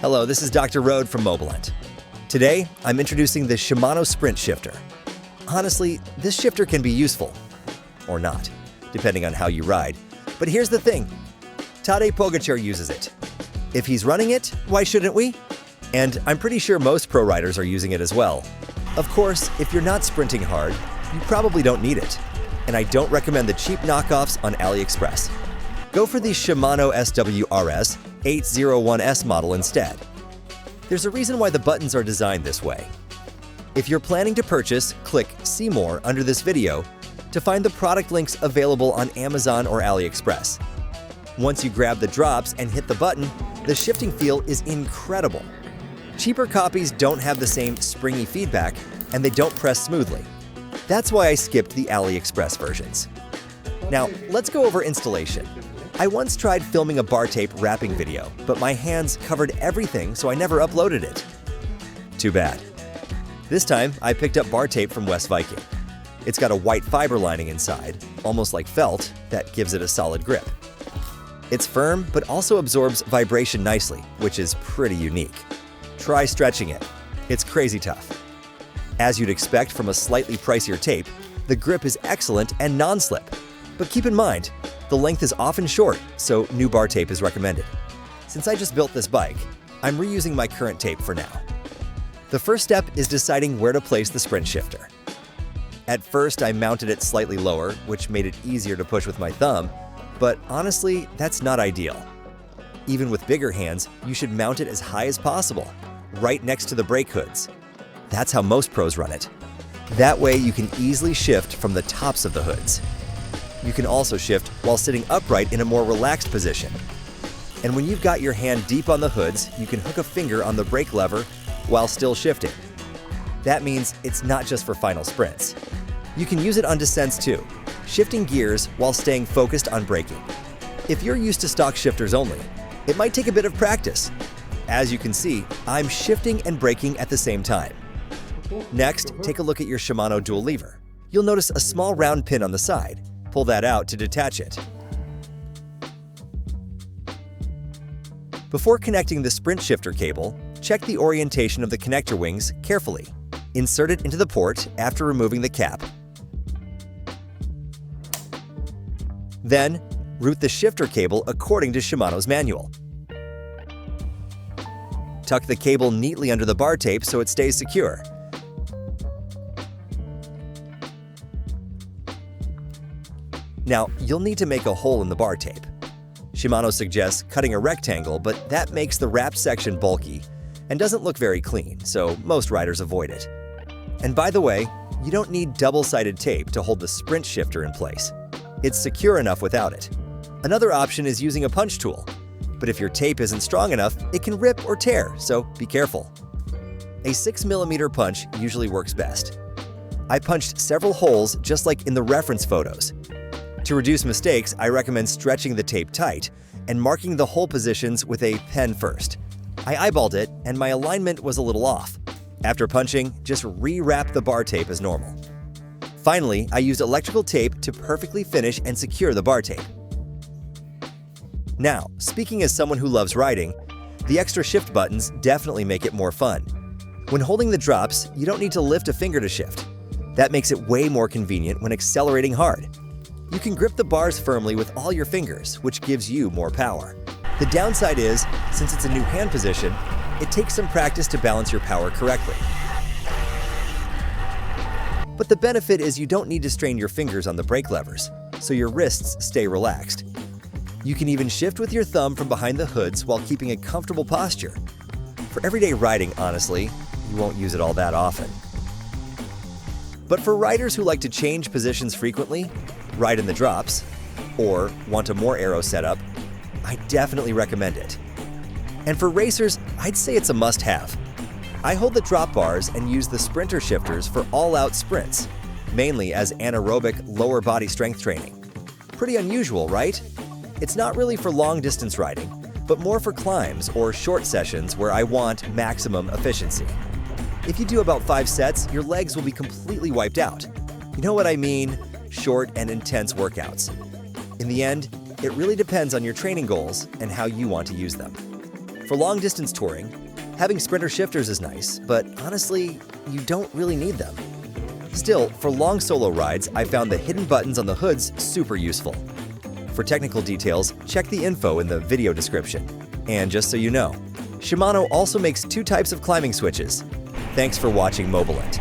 Hello, this is Dr. Road from Mobilent. Today, I'm introducing the Shimano Sprint Shifter. Honestly, this shifter can be useful, or not, depending on how you ride. But here's the thing, Tadej Pogačar uses it. If he's running it, why shouldn't we? And I'm pretty sure most pro riders are using it as well. Of course, if you're not sprinting hard, you probably don't need it. And I don't recommend the cheap knockoffs on AliExpress. Go for the Shimano SW-RS801-S model instead. There's a reason why the buttons are designed this way. If you're planning to purchase, click See More under this video to find the product links available on Amazon or AliExpress. Once you grab the drops and hit the button, the shifting feel is incredible. Cheaper copies don't have the same springy feedback and they don't press smoothly. That's why I skipped the AliExpress versions. Now, let's go over installation. I once tried filming a bar tape wrapping video, but my hands covered everything, so I never uploaded it. Too bad. This time, I picked up bar tape from West Viking. It's got a white fiber lining inside, almost like felt, that gives it a solid grip. It's firm, but also absorbs vibration nicely, which is pretty unique. Try stretching it. It's crazy tough. As you'd expect from a slightly pricier tape, the grip is excellent and non-slip. But keep in mind, the length is often short, so new bar tape is recommended. Since I just built this bike, I'm reusing my current tape for now. The first step is deciding where to place the sprint shifter. At first, I mounted it slightly lower, which made it easier to push with my thumb, but honestly, that's not ideal. Even with bigger hands, you should mount it as high as possible, right next to the brake hoods. That's how most pros run it. That way, you can easily shift from the tops of the hoods. You can also shift while sitting upright in a more relaxed position. And when you've got your hand deep on the hoods, you can hook a finger on the brake lever while still shifting. That means it's not just for final sprints. You can use it on descents too, shifting gears while staying focused on braking. If you're used to stock shifters only, it might take a bit of practice. As you can see, I'm shifting and braking at the same time. Next, take a look at your Shimano dual lever. You'll notice a small round pin on the side. Pull that out to detach it. Before connecting the sprint shifter cable, check the orientation of the connector wings carefully. Insert it into the port after removing the cap. Then, route the shifter cable according to Shimano's manual. Tuck the cable neatly under the bar tape so it stays secure. Now, you'll need to make a hole in the bar tape. Shimano suggests cutting a rectangle, but that makes the wrapped section bulky and doesn't look very clean, so most riders avoid it. And by the way, you don't need double-sided tape to hold the sprint shifter in place. It's secure enough without it. Another option is using a punch tool, but if your tape isn't strong enough, it can rip or tear, so be careful. A 6mm punch usually works best. I punched several holes just like in the reference photos. To reduce mistakes, I recommend stretching the tape tight and marking the hole positions with a pen first. I eyeballed it and my alignment was a little off. After punching, just re-wrap the bar tape as normal. Finally, I used electrical tape to perfectly finish and secure the bar tape. Now, speaking as someone who loves riding, the extra shift buttons definitely make it more fun. When holding the drops, you don't need to lift a finger to shift. That makes it way more convenient when accelerating hard. You can grip the bars firmly with all your fingers, which gives you more power. The downside is, since it's a new hand position, it takes some practice to balance your power correctly. But the benefit is you don't need to strain your fingers on the brake levers, so your wrists stay relaxed. You can even shift with your thumb from behind the hoods while keeping a comfortable posture. For everyday riding, honestly, you won't use it all that often. But for riders who like to change positions frequently, ride in the drops, or want a more aero setup, I definitely recommend it. And for racers, I'd say it's a must-have. I hold the drop bars and use the sprinter shifters for all-out sprints, mainly as anaerobic lower body strength training. Pretty unusual, right? It's not really for long-distance riding, but more for climbs or short sessions where I want maximum efficiency. If you do about 5 sets, your legs will be completely wiped out. You know what I mean? Short and intense workouts. In the end, it really depends on your training goals and how you want to use them. For long-distance touring, having sprinter shifters is nice, but honestly, you don't really need them. Still, for long solo rides, I found the hidden buttons on the hoods super useful. For technical details, check the info in the video description. And just so you know, Shimano also makes 2 types of climbing switches. Thanks for watching Mobilent.